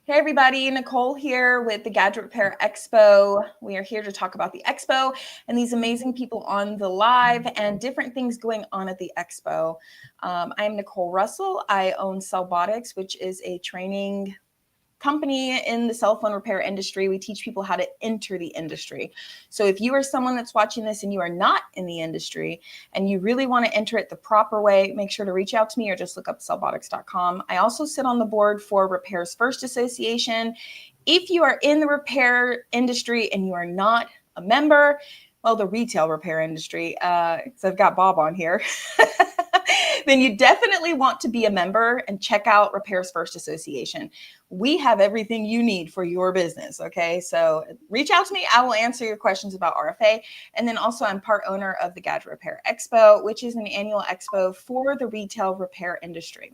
Hey everybody, Nicole here with the Gadget Repair Expo. We are here to talk about the Expo and these amazing people on the live and different things going on at the Expo. I'm Nicole Russell. I own Cellbotics, which is a training company in the cell phone repair industry. We teach people how to enter the industry. So if you are someone that's watching this and you are not in the industry and you really want to enter it the proper way, make sure to reach out to me or just look up cellbotics.com. I also sit on the board for Repairs First Association. If you are in the repair industry and you are not a member, well, the retail repair industry, because I've got Bob on here, then you definitely want to be a member and check out Repairs First Association. We have everything you need for your business, okay? So reach out to me. I will answer your questions about RFA. And then also I'm part owner of the Gadget Repair Expo, which is an annual expo for the retail repair industry.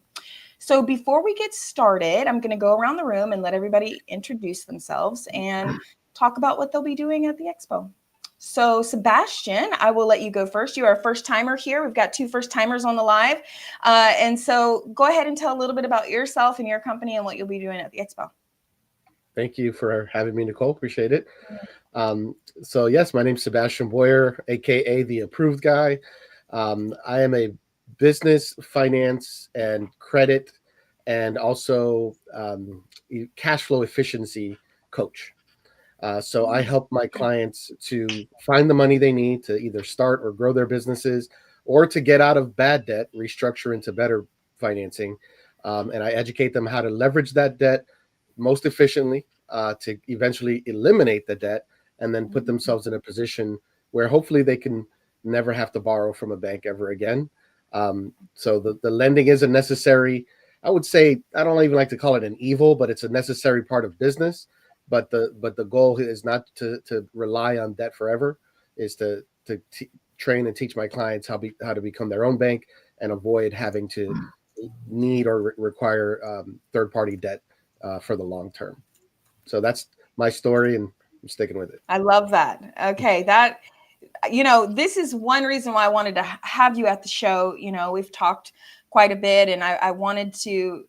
So before we get started, I'm going to go around the room and let everybody introduce themselves and talk about what they'll be doing at the expo. So Sebastien, I will let you go first. You are a first timer here. We've got 2 first timers on the live. And so go ahead and tell a little bit about yourself and your company and what you'll be doing at the expo. Thank you for having me, Nicole. Appreciate it. So yes, my name's Sebastien Boyer, AKA the Approved Guy. I am a business, finance, and credit, and also cash flow efficiency coach. So I help my clients to find the money they need to either start or grow their businesses, or to get out of bad debt, restructure into better financing. And I educate them how to leverage that debt most efficiently to eventually eliminate the debt and then put themselves in a position where hopefully they can never have to borrow from a bank ever again. So the lending is a necessary, I would say, I don't even like to call it an evil, but it's a necessary part of business. But the goal is not to rely on debt forever, is to train and teach my clients how to become their own bank and avoid having to need or require third party debt for the long term. So that's my story, and I'm sticking with it. I love that. Okay, this is one reason why I wanted to have you at the show. We've talked quite a bit, and I wanted to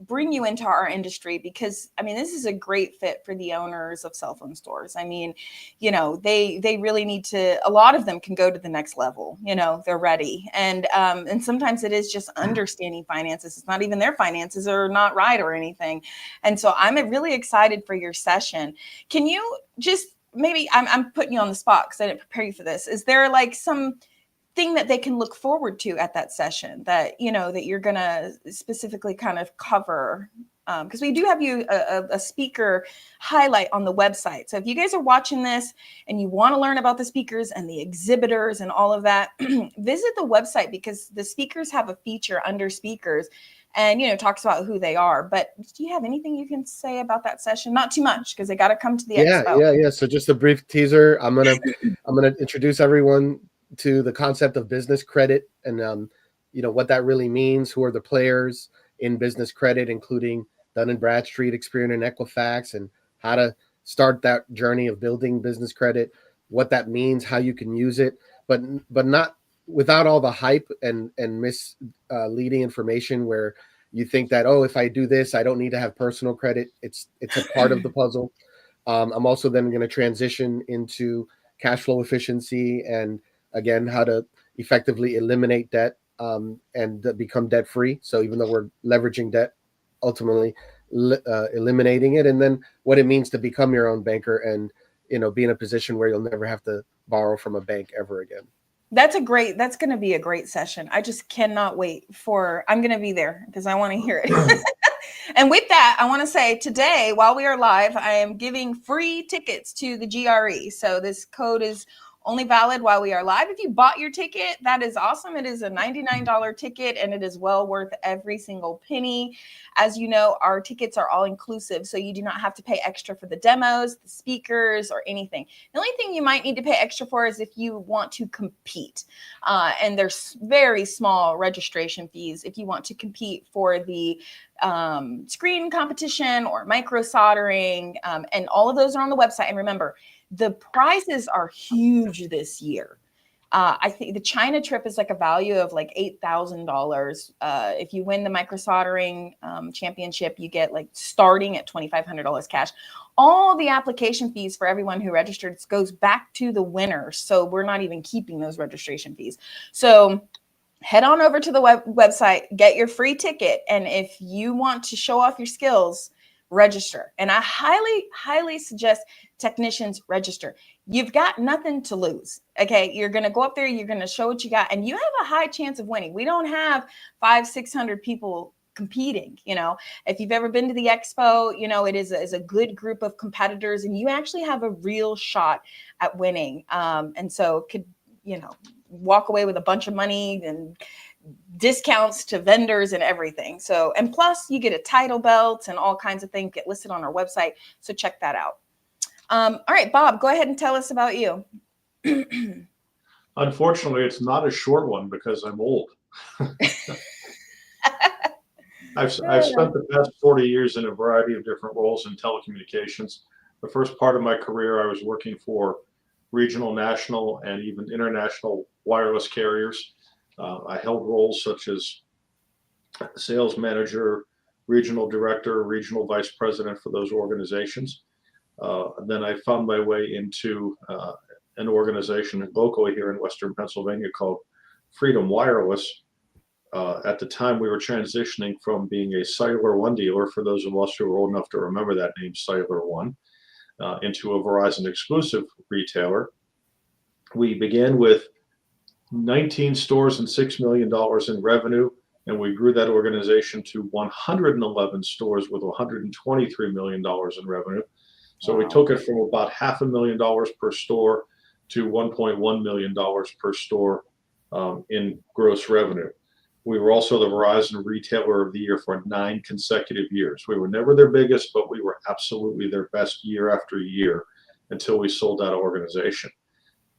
bring you into our industry because this is a great fit for the owners of cell phone stores. They really need to, a lot of them can go to the next level. They're ready. And sometimes it is just understanding finances. It's not even their finances are not right or anything. And so I'm really excited for your session. Can you just, maybe I'm putting you on the spot because I didn't prepare you for this. Is there like some thing that they can look forward to at that session that that you're gonna specifically kind of cover, because we do have you a speaker highlight on the website. So if you guys are watching this and you want to learn about the speakers and the exhibitors and all of that, visit the website, because the speakers have a feature under speakers and talks about who they are. But do you have anything you can say about that session? Not too much, because they got to come to the expo. Yeah. So just a brief teaser. I'm gonna introduce everyone to the concept of business credit and what that really means. Who are the players in business credit, including Dun & Bradstreet, Experian, and Equifax, and how to start that journey of building business credit, what that means, how you can use it, but not without all the hype and misleading information where you think that, oh, if I do this, I don't need to have personal credit. It's a part of the puzzle. I'm also then going to transition into cash flow efficiency and, again, how to effectively eliminate debt and become debt free. So even though we're leveraging debt, ultimately eliminating it, and then what it means to become your own banker and be in a position where you'll never have to borrow from a bank ever again. That's going to be a great session. I just cannot wait I'm going to be there because I want to hear it. And with that, I want to say today, while we are live, I am giving free tickets to the GRE. So this code is only valid while we are live. If you bought your ticket, that is awesome. It is a $99 ticket and it is well worth every single penny. As you know, our tickets are all inclusive, so you do not have to pay extra for the demos, the speakers, or anything. The only thing you might need to pay extra for is if you want to compete. And there's very small registration fees if you want to compete for the screen competition or micro soldering, and all of those are on the website. And remember, the prizes are huge this year. I think the China trip is like a value of like $8,000. If you win the micro soldering championship, you get like starting at $2,500 cash. All the application fees for everyone who registered goes back to the winner. So we're not even keeping those registration fees. So head on over to the website, get your free ticket. And if you want to show off your skills, register. And I highly, highly suggest technicians register. You've got nothing to lose. Okay. You're going to go up there, you're going to show what you got, and you have a high chance of winning. We don't have 500-600 people competing. If you've ever been to the expo, it is a good group of competitors, and you actually have a real shot at winning. And so could, walk away with a bunch of money and discounts to vendors and everything. So, and plus you get a title belt and all kinds of things get listed on our website. So check that out. All right, Bob, go ahead and tell us about you. Unfortunately, it's not a short one because I'm old. I've spent the past 40 years in a variety of different roles in telecommunications. The first part of my career, I was working for regional, national, and even international wireless carriers. I held roles such as sales manager, regional director, regional vice president for those organizations. Then I found my way into an organization locally here in Western Pennsylvania called Freedom Wireless. At the time, we were transitioning from being a Cellular One dealer, for those of us who are old enough to remember that name, Cellular One, into a Verizon exclusive retailer. We began with 19 stores and $6 million in revenue, and we grew that organization to 111 stores with $123 million in revenue. So we took it from about $500,000 per store to $1.1 million per store in gross revenue. We were also the Verizon Retailer of the Year for 9 consecutive years. We were never their biggest, but we were absolutely their best year after year until we sold that organization.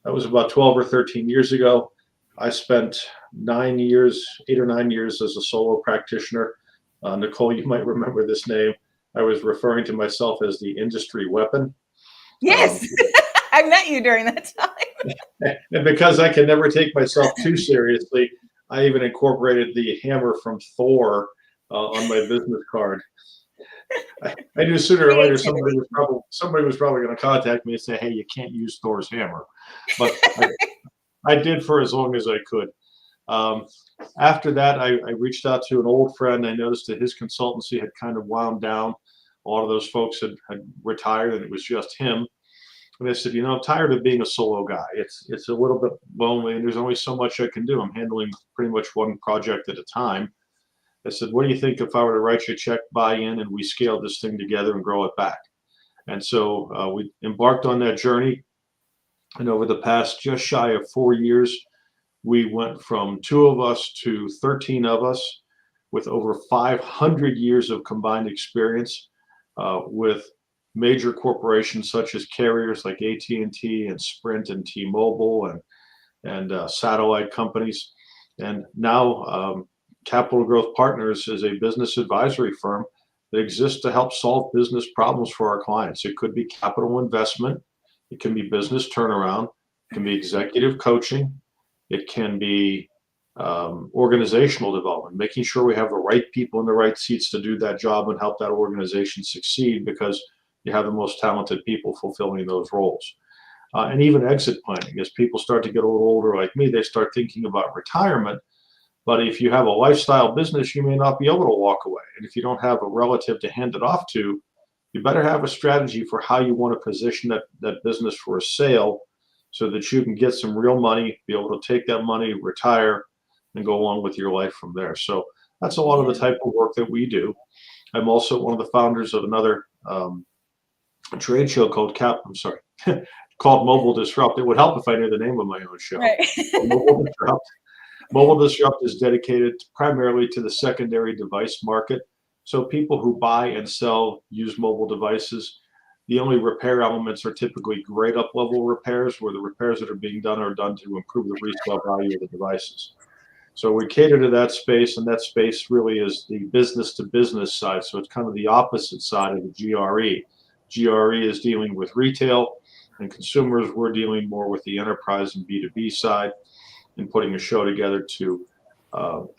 That was about 12 or 13 years ago. I spent 8 or 9 years as a solo practitioner. Nicole, you might remember this name. I was referring to myself as the industry weapon. Yes, I met you during that time. And because I can never take myself too seriously, I even incorporated the hammer from Thor on my business card. I knew sooner or later somebody was probably going to contact me and say, "Hey, you can't use Thor's hammer," but I did for as long as I could. After that, I reached out to an old friend. I noticed that his consultancy had kind of wound down. A lot of those folks had retired, and it was just him. And I said, I'm tired of being a solo guy. It's a little bit lonely, and there's only so much I can do. I'm handling pretty much one project at a time. I said, what do you think if I were to write you a check, buy in, and we scale this thing together and grow it back? And so we embarked on that journey. And over the past just shy of 4 years, we went from 2 of us to 13 of us with over 500 years of combined experience with major corporations such as carriers like AT&T and Sprint and T-Mobile and satellite companies. And now Capital Growth Partners is a business advisory firm that exists to help solve business problems for our clients. It could be capital investment. It can be business turnaround. It can be executive coaching. It can be organizational development, making sure we have the right people in the right seats to do that job and help that organization succeed, because you have the most talented people fulfilling those roles. And even exit planning. As people start to get a little older like me, they start thinking about retirement. But if you have a lifestyle business, you may not be able to walk away. And if you don't have a relative to hand it off to, you better have a strategy for how you want to position that business for a sale so that you can get some real money, be able to take that money, retire, and go along with your life from there. So that's a lot of the type of work that we do. I'm also one of the founders of another trade show called called Mobile Disrupt. It would help if I knew the name of my own show. Right. Mobile Disrupt. Mobile Disrupt is dedicated primarily to the secondary device market. So people who buy and sell used mobile devices, the only repair elements are typically grade up level repairs, where the repairs that are being done are done to improve the resale value of the devices. So we cater to that space, and that space really is the business to business side. So it's kind of the opposite side of the GRE. GRE is dealing with retail. and consumers. We're dealing more with the enterprise and B2B side and putting a show together to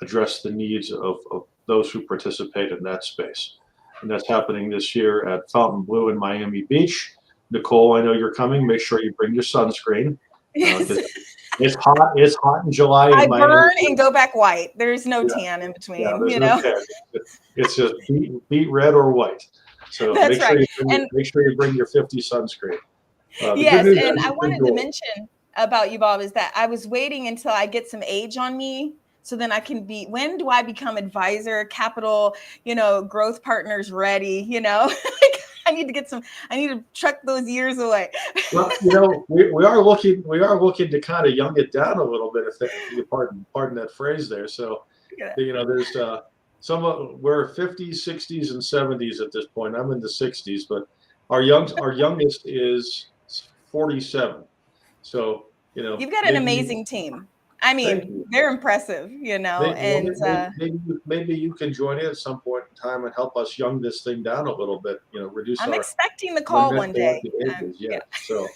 address the needs of those who participate in that space. And that's happening this year at Fontainebleau in Miami Beach. Nicole, I know you're coming. Make sure you bring your sunscreen. Yes. It's hot. It's hot in July in I Miami. burn and go back white. There's no Yeah. tan in between, Yeah, there's you no know? tan. It's just beat red or white. So That's right. make sure you bring your 50 sunscreen. Yes, and I wanted to mention about you, Bob, is that I was waiting until I get some age on me, so then I can be, when do I become advisor, capital, growth partners ready, like I need to truck those years away. Well, we are looking to kind of young it down a little bit, if you pardon that phrase there. So, there's we're 50s, 60s, and 70s at this point. I'm in the 60s, but our youngest is 47. So, you've got an amazing team. I mean, they're impressive, maybe you can join in at some point in time and help us young this thing down a little bit. Reduce. I'm expecting the call one day. So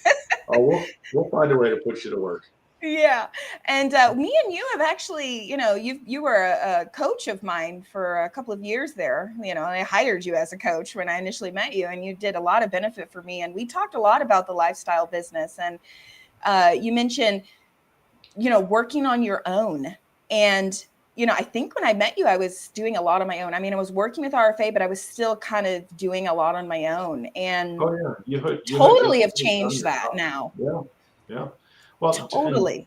we'll find a way to put you to work. Yeah, and me and you have actually, you were a coach of mine for a couple of years there. I hired you as a coach when I initially met you, and you did a lot of benefit for me. And we talked a lot about the lifestyle business, and you mentioned, working on your own. And, I think when I met you, I was doing a lot on my own. I mean, I was working with RFA, but I was still kind of doing a lot on my own. And you totally have changed that now. Yeah. Well, totally.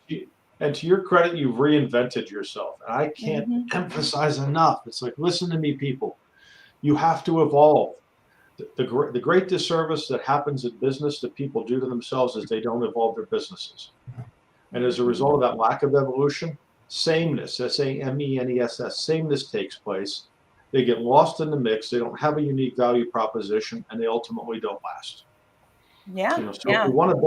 And to your credit, you've reinvented yourself. I can't emphasize enough. It's like, listen to me, people. You have to evolve. The great disservice that happens in business that people do to themselves is they don't evolve their businesses. And as a result of that lack of evolution, sameness, SAMENESS, sameness takes place. They get lost in the mix. They don't have a unique value proposition, and they ultimately don't last. Yeah. If you want to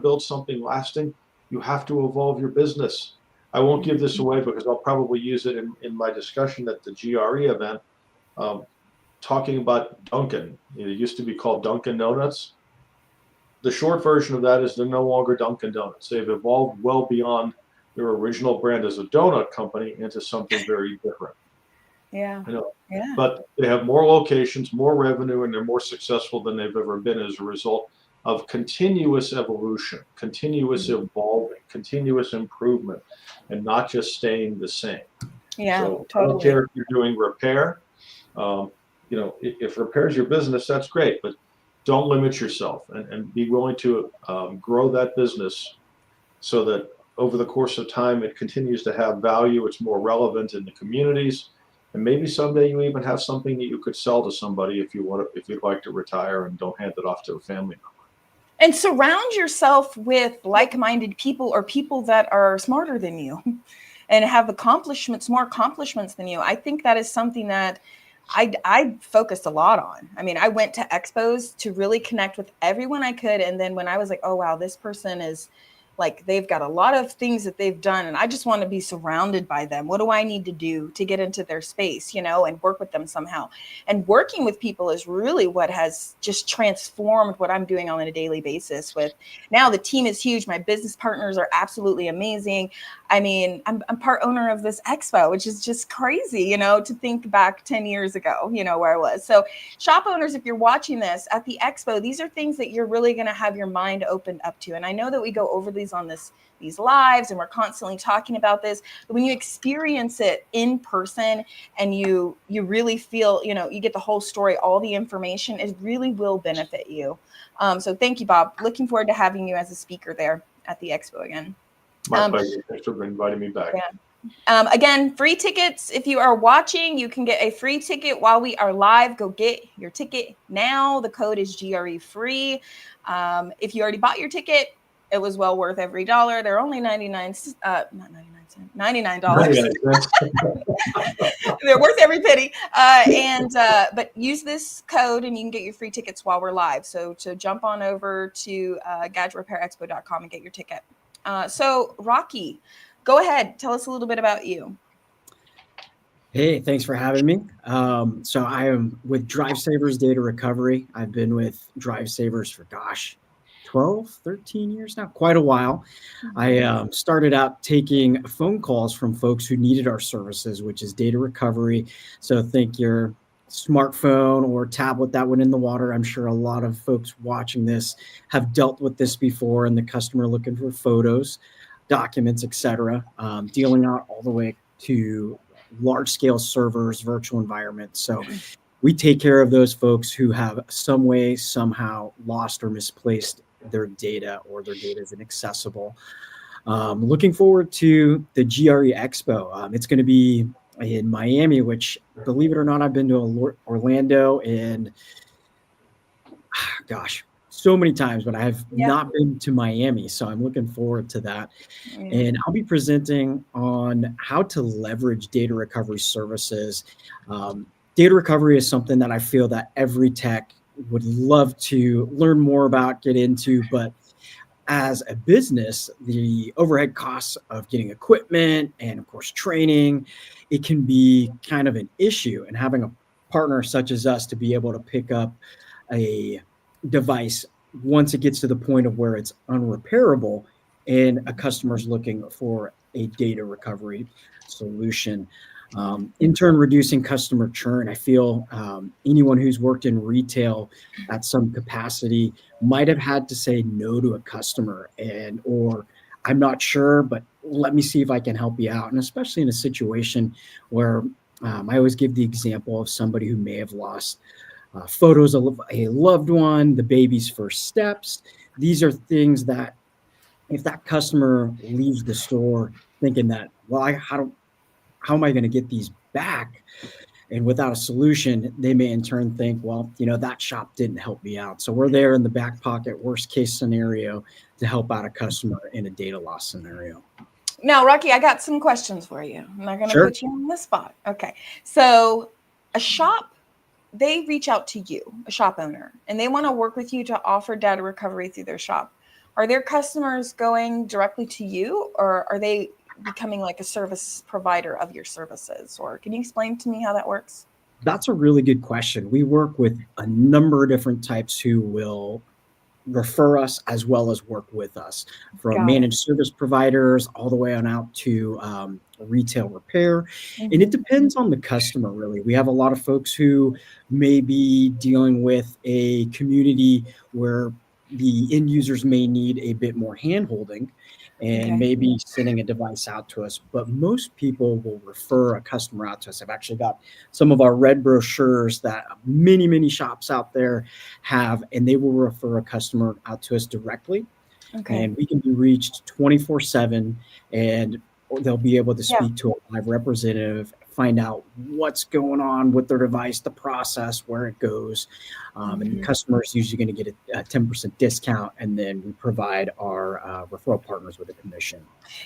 build something lasting, you have to evolve your business. I won't give this away because I'll probably use it in my discussion at the GRE event, talking about Dunkin'. It used to be called Dunkin' Donuts. The short version of that is they're no longer Dunkin' Donuts. They've evolved well beyond their original brand as a donut company into something very different. Yeah. But they have more locations, more revenue, and they're more successful than they've ever been as a result of continuous evolution, continuous evolving, continuous improvement, and not just staying the same. Yeah, so totally. I don't care if you're doing repair. If repair's your business, that's great, but don't limit yourself and be willing to grow that business so that over the course of time, it continues to have value. It's more relevant in the communities. And maybe someday you even have something that you could sell to somebody if you'd like to retire and don't hand it off to a family member. And surround yourself with like-minded people or people that are smarter than you and have more accomplishments than you. I think that is something that I focused a lot on. I mean, I went to expos to really connect with everyone I could. And then when I was like, oh, wow, this person is like, they've got a lot of things that they've done, and I just want to be surrounded by them. What do I need to do to get into their space, and work with them somehow? And working with people is really what has just transformed what I'm doing on a daily basis. With now the team is huge. My business partners are absolutely amazing. I mean, I'm part owner of this expo, which is just crazy, to think back 10 years ago, where I was. So shop owners, if you're watching this at the expo, these are things that you're really going to have your mind opened up to. And I know that we go over these on these lives and we're constantly talking about this, but when you experience it in person and you really feel, you get the whole story, all the information, it really will benefit you. So thank you, Bob. Looking forward to having you as a speaker there at the expo again. My pleasure. Thanks for inviting me back. Yeah. Again, free tickets. If you are watching, you can get a free ticket while we are live. Go get your ticket now. The code is GRE free. If you already bought your ticket, it was well worth every dollar. They're only $99. They're worth every penny. But use this code and you can get your free tickets while we're live. So jump on over to gadgetrepairexpo.com and get your ticket. So Rocky, go ahead. Tell us a little bit about you. Hey, thanks for having me. So I am with DriveSavers Data Recovery. I've been with DriveSavers for, 12, 13 years now, quite a while. I started out taking phone calls from folks who needed our services, which is data recovery. So think your smartphone or tablet that went in the water. I'm sure a lot of folks watching this have dealt with this before, and the customer looking for photos, documents, etc., dealing out all the way to large scale servers, virtual environments. So we take care of those folks who have some way, somehow lost or misplaced their data, or their data is inaccessible. Looking forward to the GRE Expo. It's going to be in Miami, which, believe it or not, I've been to Orlando and gosh, so many times, but I have not been to Miami. So I'm looking forward to that. And I'll be presenting on how to leverage data recovery services. Data recovery is something that I feel that every tech would love to learn more about, get into, but as a business, the overhead costs of getting equipment and, of course, training, it can be kind of an issue. And having a partner such as us to be able to pick up a device once it gets to the point of where it's unrepairable and a customer's looking for a data recovery solution. In turn, reducing customer churn. I feel anyone who's worked in retail at some capacity might have had to say no to a customer, or I'm not sure, but let me see if I can help you out. And especially in a situation where I always give the example of somebody who may have lost photos of a loved one, the baby's first steps. These are things that if that customer leaves the store thinking that, well, how am I going to get these back? And without a solution, they may in turn think, well, that shop didn't help me out. So we're there in the back pocket, worst case scenario, to help out a customer in a data loss scenario. Now, Rocky, I got some questions for you. I'm not going to put you on the spot. Okay. So a shop, they reach out to you, a shop owner, and they want to work with you to offer data recovery through their shop. Are their customers going directly to you, or are they becoming like a service provider of your services? Or can you explain to me how that works? That's a really good question. We work with a number of different types who will refer us as well as work with us, from managed service providers all the way on out to retail repair. And it depends on the customer, really. We have a lot of folks who may be dealing with a community where the end users may need a bit more hand-holding and maybe sending a device out to us. But most people will refer a customer out to us. I've actually got some of our red brochures that many, many shops out there have, and they will refer a customer out to us directly. And we can be reached 24/7, and they'll be able to speak to a live representative, find out what's going on with their device, the process, where it goes. And the customer is usually going to get a 10% discount, and then we provide our referral partners with a commission.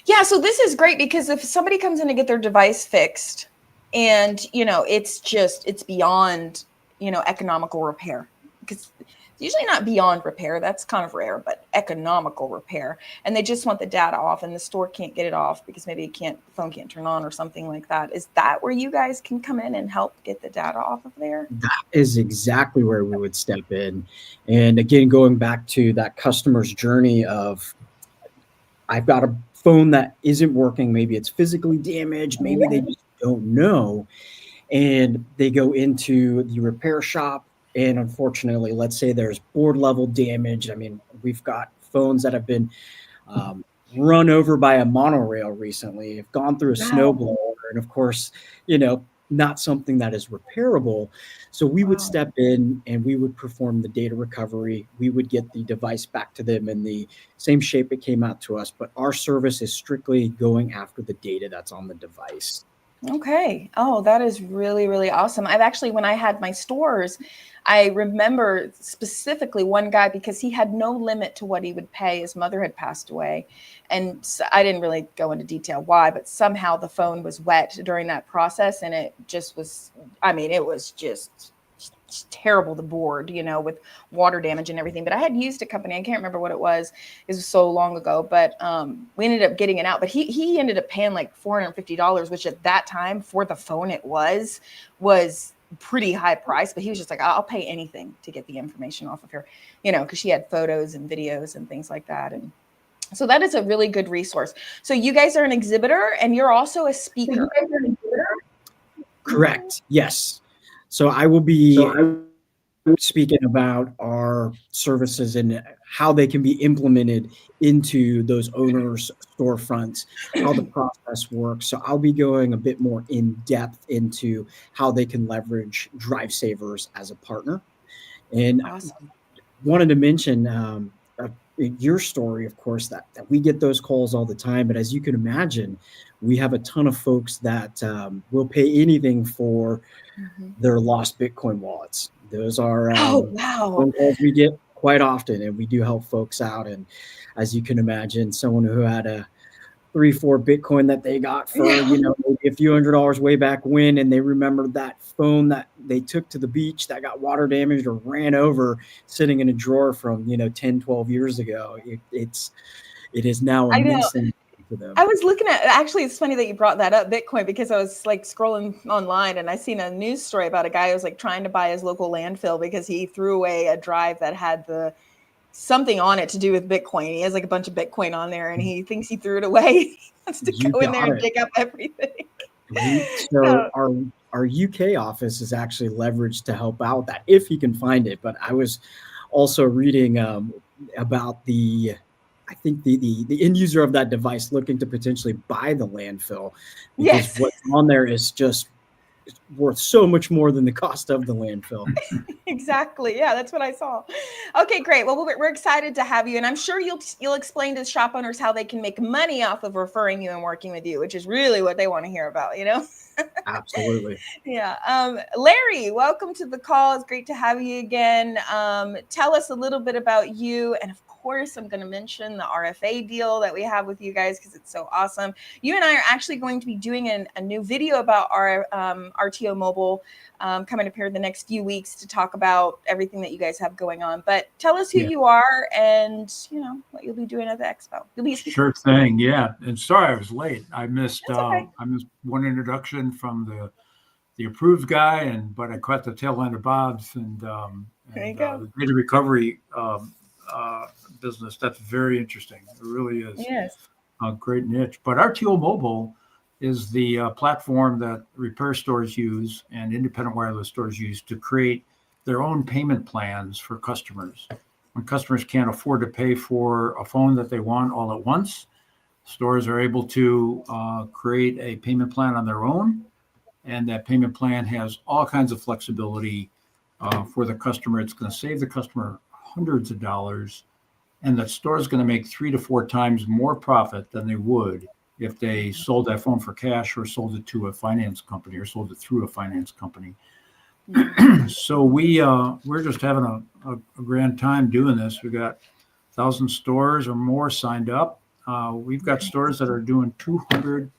Yeah, so this is great, because if somebody comes in to get their device fixed and, it's beyond, economical repair, because it's usually not beyond repair. That's kind of rare, but economical repair. And they just want the data off, and the store can't get it off because maybe the phone can't turn on or something like that. Is that where you guys can come in and help get the data off of there? That is exactly where we would step in. And again, going back to that customer's journey of, I've got a phone that isn't working. Maybe it's physically damaged. Maybe they just don't know. And they go into the repair shop. And unfortunately, let's say there's board level damage. I mean, we've got phones that have been run over by a monorail recently, have gone through a snowblower. And of course, not something that is repairable. So we would step in and we would perform the data recovery. We would get the device back to them in the same shape it came out to us. But our service is strictly going after the data that's on the device. Okay. Oh, that is really, really awesome. I've actually, when I had my stores, I remember specifically one guy, because he had no limit to what he would pay. His mother had passed away. And so I didn't really go into detail why, but somehow the phone was wet during that process. And it just was, it was just terrible, the board, with water damage and everything. But I had used a company, I can't remember what it was so long ago, but we ended up getting it out. But he ended up paying like $450, which at that time for the phone it was pretty high price, but he was just like, I'll pay anything to get the information off of her, you know, because she had photos and videos and things like that. And so that is a really good resource. So you guys are an exhibitor and you're also a speaker. Correct. Yes. So I will be speaking about our services and how they can be implemented into those owners' storefronts, how the process works. So I'll be going a bit more in depth into how they can leverage DriveSavers as a partner. And Awesome. wanted to mention your story, of course, that we get those calls all the time. But as you can imagine, we have a ton of folks that will pay anything for their lost Bitcoin wallets. Those are phone calls we get quite often, and we do help folks out. And as you can imagine, someone who had a 3-4 Bitcoin that they got for, you know, maybe a few $100s way back when, and they remembered that phone that they took to the beach that got water damaged or ran over sitting in a drawer from, you know, 10, 12 years ago. It is now a nice thing for them. I was looking at, actually, it's funny that you brought that up, Bitcoin, because I was like scrolling online and I seen a news story about a guy who was like trying to buy his local landfill because he threw away a drive that had something on it to do with Bitcoin. He has like a bunch of Bitcoin on there and he thinks he threw it away. He wants to go in there and dig up everything. So our UK office is actually leveraged to help out that if he can find it. But I was also reading about I think the end user of that device looking to potentially buy the landfill because what's on there is just worth so much more than the cost of the landfill. Exactly. Yeah, that's what I saw. Okay, great. Well, we're excited to have you, and I'm sure you'll explain to shop owners how they can make money off of referring you and working with you, which is really what they want to hear about, you know? Absolutely. Yeah. Larry, welcome to the call. It's great to have you again. Tell us a little bit about you, and of course, I'm going to mention the RFA deal that we have with you guys because it's so awesome. You and I are actually going to be doing a new video about our RTO Mobile coming up here in the next few weeks to talk about everything that you guys have going on. But tell us who you are and, you know, what you'll be doing at the Expo. You'll be sure thing. Yeah. And sorry, I was late. I missed one introduction from the approved guy, but I caught the tail end of Bob's and there you go. The data recovery business. That's very interesting. It really is. Yes. A great niche. But RTO Mobile is the platform that repair stores use and independent wireless stores use to create their own payment plans for customers. When customers can't afford to pay for a phone that they want all at once, stores are able to create a payment plan on their own. And that payment plan has all kinds of flexibility for the customer. It's going to save the customer hundreds of dollars. And the store is going to make 3 to 4 times more profit than they would if they sold that phone for cash or sold it to a finance company or sold it through a finance company. So we're just having a grand time doing this. We've got 1,000 stores or more signed up. We've got stores that are doing 200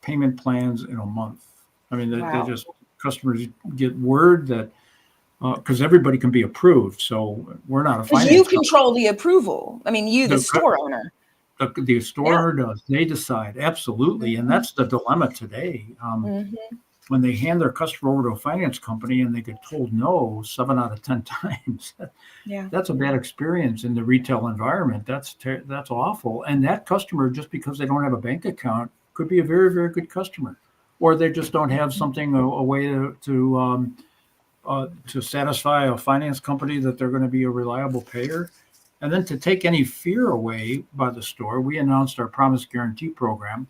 payment plans in a month. I mean, they just, customers get word that, because everybody can be approved. So we're not a finance you company. Control the approval. I mean, the store owner. The store does. They decide. Absolutely. And that's the dilemma today. When they hand their customer over to a finance company and they get told no 7 out of 10 times, that's a bad experience in the retail environment. That's awful. And that customer, just because they don't have a bank account, could be a very, very good customer. Or they just don't have something, a way to satisfy a finance company that they're going to be a reliable payer. And then to take any fear away by the store, we announced our Promise Guarantee program,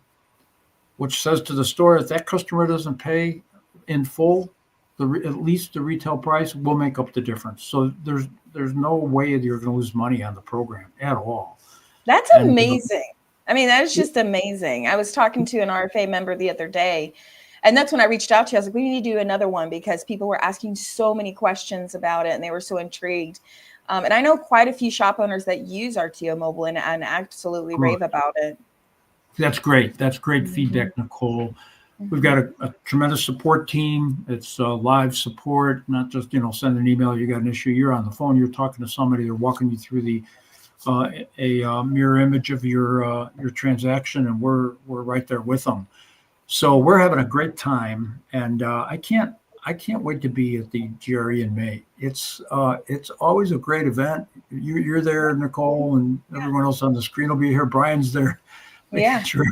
which says to the store, if that customer doesn't pay in full, at least the retail price, will make up the difference. So there's no way you're going to lose money on the program at all. That's amazing. I mean, that is just amazing. I was talking to an RFA member the other day, and that's when I reached out to you. I was like, we need to do another one because people were asking so many questions about it and they were so intrigued. And I know quite a few shop owners that use RTO Mobile and absolutely rave about it. That's great. That's great feedback, Nicole. We've got a tremendous support team. It's live support, not just, send an email, you got an issue, you're on the phone, you're talking to somebody, they're walking you through a mirror image of your transaction, and we're right there with them. So we're having a great time, and I can't I can't wait to be at the GRE in May. It's always a great event. You're there, Nicole, and everyone else on the screen will be here. Brian's there, making sure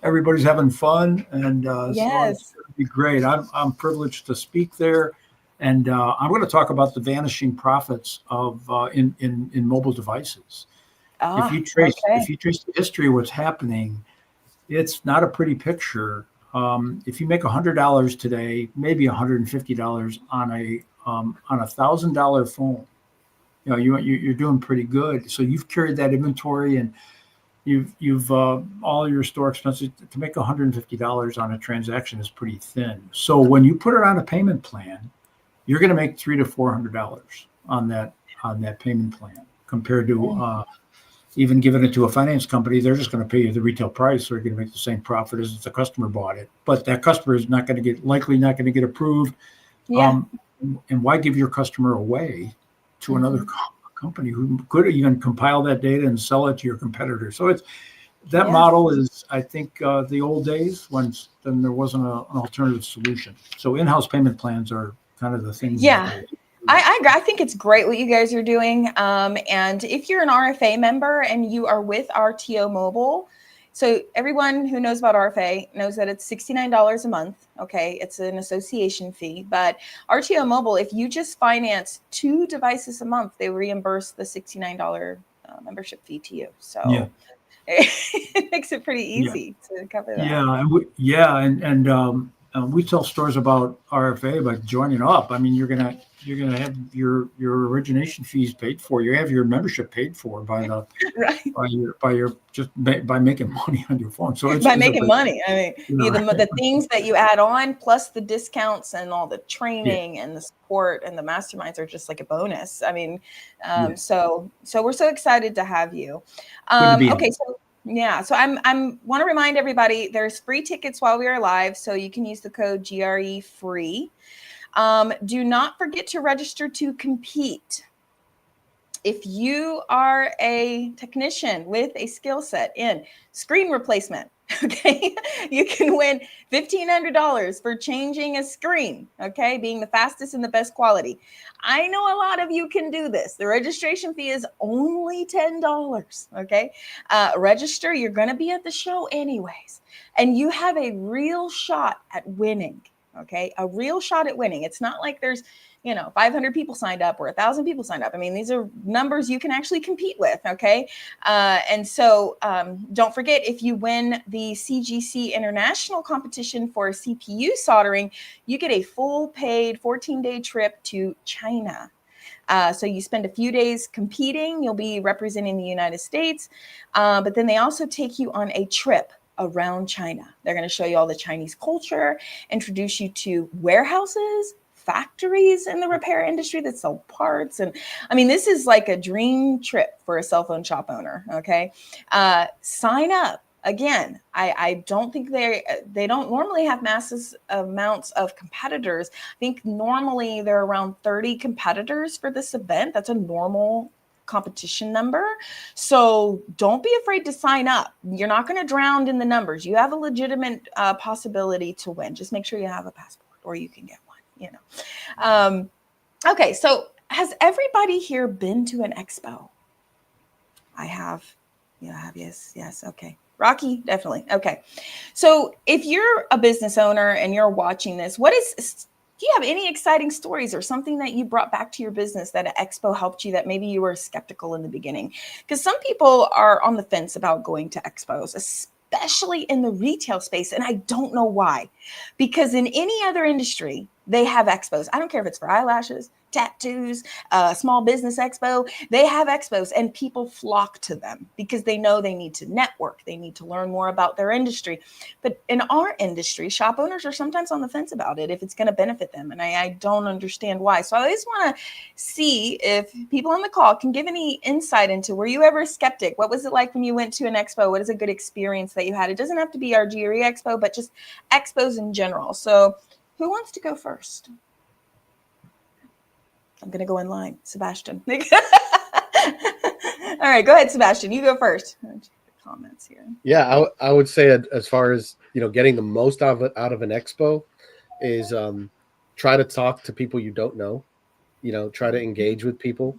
everybody's having fun, and so it's going to be great. I'm privileged to speak there, and I'm going to talk about the vanishing profits of in mobile devices. If you trace the history of what's happening, it's not a pretty picture. If you make $100 today, maybe $150 on a $1,000 phone, you're doing pretty good. So you've carried that inventory, and you've all your store expenses. To make $150 on a transaction is pretty thin. So when you put it on a payment plan, you're going to make $300 to $400 on that payment plan, compared to even giving it to a finance company. They're just going to pay you the retail price. So you're going to make the same profit as if the customer bought it. But that customer is likely not going to get approved. And why give your customer away to another company who could even compile that data and sell it to your competitor? So that model is, I think, the old days when there wasn't an alternative solution. So in-house payment plans are kind of the things. I agree. I think it's great what you guys are doing. And if you're an RFA member and you are with RTO Mobile, so everyone who knows about RFA knows that it's $69 a month. Okay. It's an association fee, but RTO Mobile, if you just finance 2 devices a month, they reimburse the $69 membership fee to you. So it makes it pretty easy to cover that. We tell stores about RFA by joining up. I mean, you're gonna have your origination fees paid for. You have your membership paid for by making money on your phone. So it's making money. I mean, the things that you add on, plus the discounts and all the training and the support and the masterminds are just like a bonus. I mean, so we're so excited to have you. Okay, so. Yeah, so I'm want to remind everybody there's free tickets while we are live, so you can use the code GRE free. Do not forget to register to compete. If you are a technician with a skill set in screen replacement, okay, you can win $1,500 for changing a screen, okay, being the fastest and the best quality. I know a lot of you can do this. The registration fee is only $10, okay? Register, you're going to be at the show anyways, and you have a real shot at winning, okay? A real shot at winning. It's not like there's 500 people signed up or 1,000 people signed up. I mean, these are numbers you can actually compete with, okay? And so don't forget, if you win the CGC International competition for CPU soldering, you get a full paid 14-day trip to China. So you spend a few days competing. You'll be representing the United States, but then they also take you on a trip around China. They're going to show you all the Chinese culture, introduce you to warehouses, factories in the repair industry that sell parts. And I mean, this is like a dream trip for a cell phone shop owner. Okay. Sign up. Again, I don't think they don't normally have massive amounts of competitors. I think normally there are around 30 competitors for this event. That's a normal competition number. So don't be afraid to sign up. You're not going to drown in the numbers. You have a legitimate possibility to win. Just make sure you have a passport or you can get one. Okay, so has everybody here been to an expo? I have. You have, yes. Okay. Rocky, definitely. Okay. So if you're a business owner and you're watching this, do you have any exciting stories or something that you brought back to your business that an expo helped you that maybe you were skeptical in the beginning? Because some people are on the fence about going to expos, especially in the retail space. And I don't know why, because in any other industry, they have expos. I don't care if it's for eyelashes, tattoos, small business expo. They have expos and people flock to them because they know they need to network. They need to learn more about their industry. But in our industry, shop owners are sometimes on the fence about it if it's going to benefit them. And I don't understand why. So I always want to see if people on the call can give any insight into, were you ever a skeptic? What was it like when you went to an expo? What is a good experience that you had? It doesn't have to be our GRE expo, but just expos in general. So who wants to go first? I'm going to go in line. Sebastian. All right, go ahead, Sebastian. You go first. Comments here. Yeah, I would say as far as getting the most out of an expo is try to talk to people you don't know. Try to engage with people.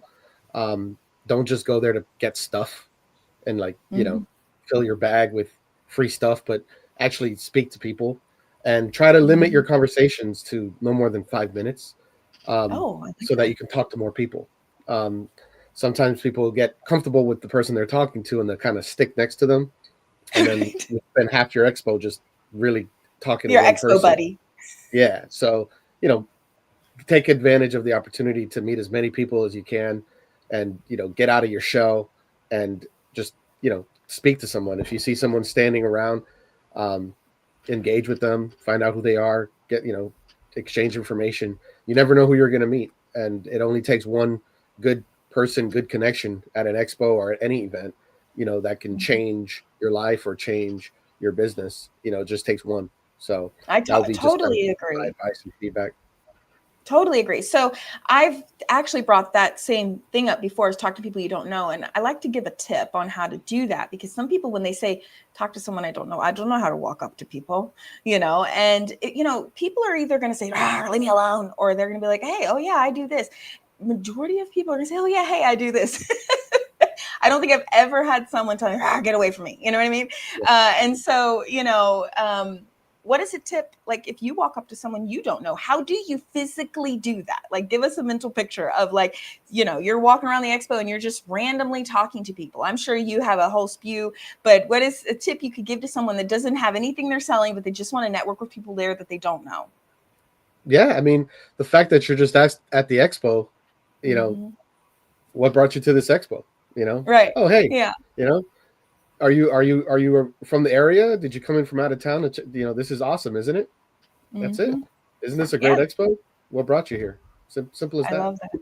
Don't just go there to get stuff and fill your bag with free stuff, but actually speak to people and try to limit your conversations to no more than 5 minutes, I like so that you can talk to more people. Sometimes people get comfortable with the person they're talking to and they kind of stick next to them. And then you spend half your expo just really talking Your to one expo person. buddy. Yeah. So, take advantage of the opportunity to meet as many people as you can and, get out of your shell and just, speak to someone. If you see someone standing around, engage with them, find out who they are, exchange information. You never know who you're going to meet. And it only takes one good person, good connection at an expo or at any event, that can change your life or change your business. It just takes one. So I that would be totally just my agree. advice and feedback. Totally agree. So I've actually brought that same thing up before, is talk to people you don't know. And I like to give a tip on how to do that, because some people, when they say talk to someone I don't know how to walk up to people, and people are either going to say, leave me alone, or they're going to be like, hey, oh yeah, I do this. Majority of people are going to say, oh yeah, hey, I do this. I don't think I've ever had someone tell me, get away from me. You know what I mean? And so, what is a tip? Like, if you walk up to someone you don't know, how do you physically do that? Like, give us a mental picture of, like, you're walking around the expo and you're just randomly talking to people. I'm sure you have a whole spew, but what is a tip you could give to someone that doesn't have anything they're selling, but they just want to network with people there that they don't know? Yeah. I mean, the fact that you're just at the expo, what brought you to this expo? Right. Oh, hey, Yeah. Are you from the area? Did you come in from out of town? This is awesome, isn't it? That's it. Isn't this a great expo? What brought you here? Simple as that. I love that.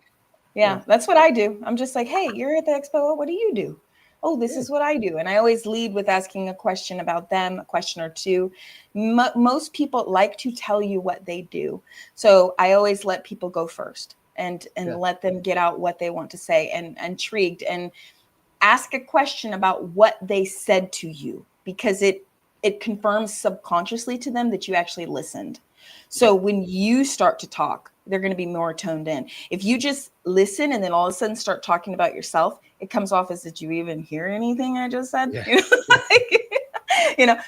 Yeah, that's what I do. I'm just like, hey, you're at the expo. What do you do? Oh, this is what I do. And I always lead with asking a question about them, a question or two. Most people like to tell you what they do. So I always let people go first and let them get out what they want to say, and intrigued, and ask a question about what they said to you, because it confirms subconsciously to them that you actually listened. So when you start to talk, they're going to be more toned in. If you just listen and then all of a sudden start talking about yourself, it comes off as, did you even hear anything I just said? Yeah.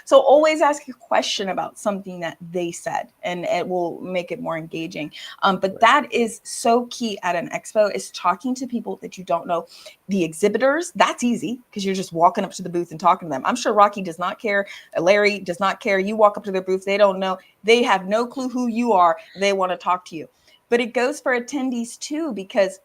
So always ask a question about something that they said, and it will make it more engaging. But that is so key at an expo, is talking to people that you don't know. The exhibitors, that's easy, because you're just walking up to the booth and talking to them. I'm sure Rocky does not care. Larry does not care. You walk up to their booth, they don't know. They have no clue who you are. They want to talk to you. But it goes for attendees too, because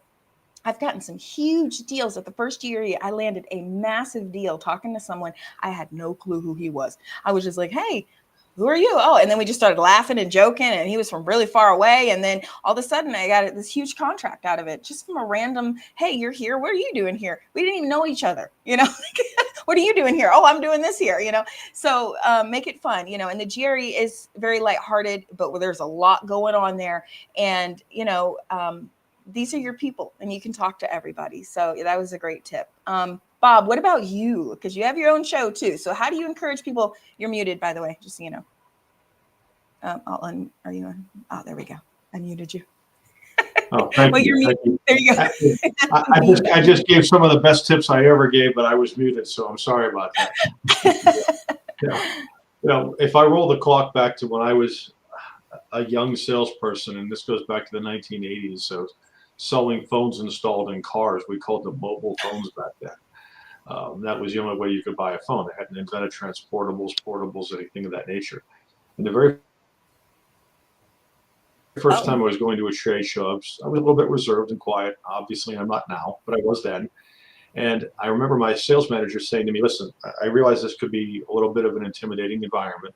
I've gotten some huge deals. At the first year, I landed a massive deal talking to someone I had no clue who he was. I was just like, hey, who are you? Oh, and then we just started laughing and joking, and he was from really far away. And then all of a sudden I got this huge contract out of it, just from a random, hey, you're here. What are you doing here? We didn't even know each other. What are you doing here? Oh, I'm doing this here, So make it fun, and the GRE is very lighthearted, but there's a lot going on there. And, these are your people, and you can talk to everybody. So that was a great tip. Bob, what about you? Because you have your own show too. So how do you encourage people? You're muted, by the way, just so you know. Are you on? Oh, there we go. I muted you. Oh, thank well, you. You're muted. There you go. I just gave some of the best tips I ever gave, but I was muted, so I'm sorry about that. If I roll the clock back to when I was a young salesperson, and this goes back to the 1980s, so selling phones installed in cars. We called them mobile phones back then. That was the only way you could buy a phone. They hadn't invented transportables, portables, anything of that nature. And the very first time I was going to a trade show, I was a little bit reserved and quiet. Obviously, I'm not now, but I was then. And I remember my sales manager saying to me, listen, I realize this could be a little bit of an intimidating environment.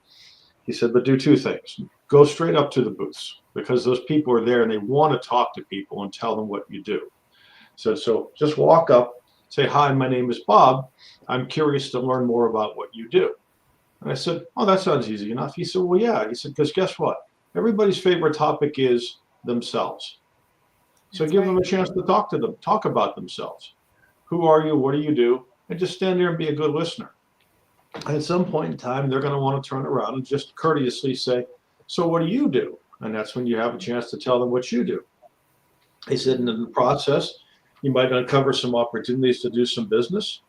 He said, but do two things. Go straight up to the booths, because those people are there and they want to talk to people and tell them what you do. So just walk up, say, hi, my name is Bob. I'm curious to learn more about what you do. And I said, oh, that sounds easy enough. He said, well, yeah. He said, because guess what? Everybody's favorite topic is themselves. So give them a chance to talk to them, talk about themselves. Who are you? What do you do? And just stand there and be a good listener. And at some point in time, they're going to want to turn around and just courteously say, so what do you do? And that's when you have a chance to tell them what you do. He said, in the process, you might uncover some opportunities to do some business,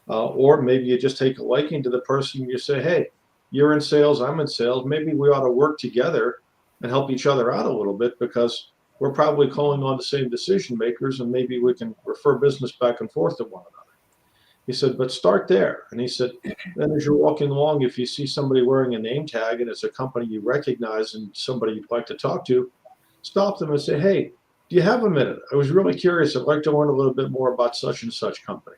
or maybe you just take a liking to the person and you say, hey, you're in sales, I'm in sales. Maybe we ought to work together and help each other out a little bit, because we're probably calling on the same decision makers, and maybe we can refer business back and forth to one another. He said, but start there. And he said, then as you're walking along, if you see somebody wearing a name tag and it's a company you recognize and somebody you'd like to talk to, stop them and say, hey, do you have a minute? I was really curious. I'd like to learn a little bit more about such and such company.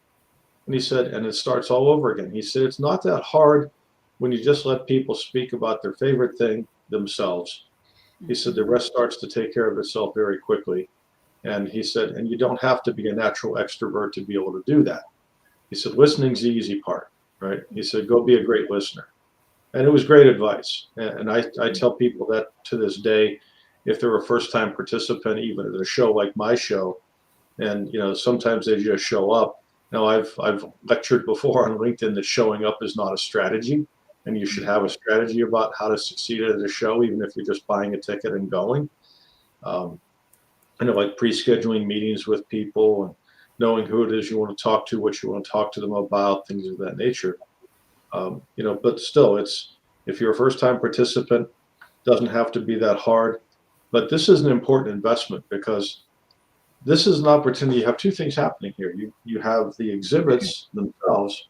And he said, and it starts all over again. He said, it's not that hard when you just let people speak about their favorite thing themselves. He said, the rest starts to take care of itself very quickly. And he said, and you don't have to be a natural extrovert to be able to do that. He said, listening's the easy part, right? He said, go be a great listener. And it was great advice. And I tell people that to this day, if they're a first-time participant, even at a show like my show, and sometimes they just show up. Now, I've lectured before on LinkedIn that showing up is not a strategy, and you should have a strategy about how to succeed at a show, even if you're just buying a ticket and going. Like pre-scheduling meetings with people and knowing who it is you want to talk to, what you want to talk to them about, things of that nature. But still, if you're a first-time participant, doesn't have to be that hard. But this is an important investment, because this is an opportunity. You have two things happening here. You have the exhibits themselves,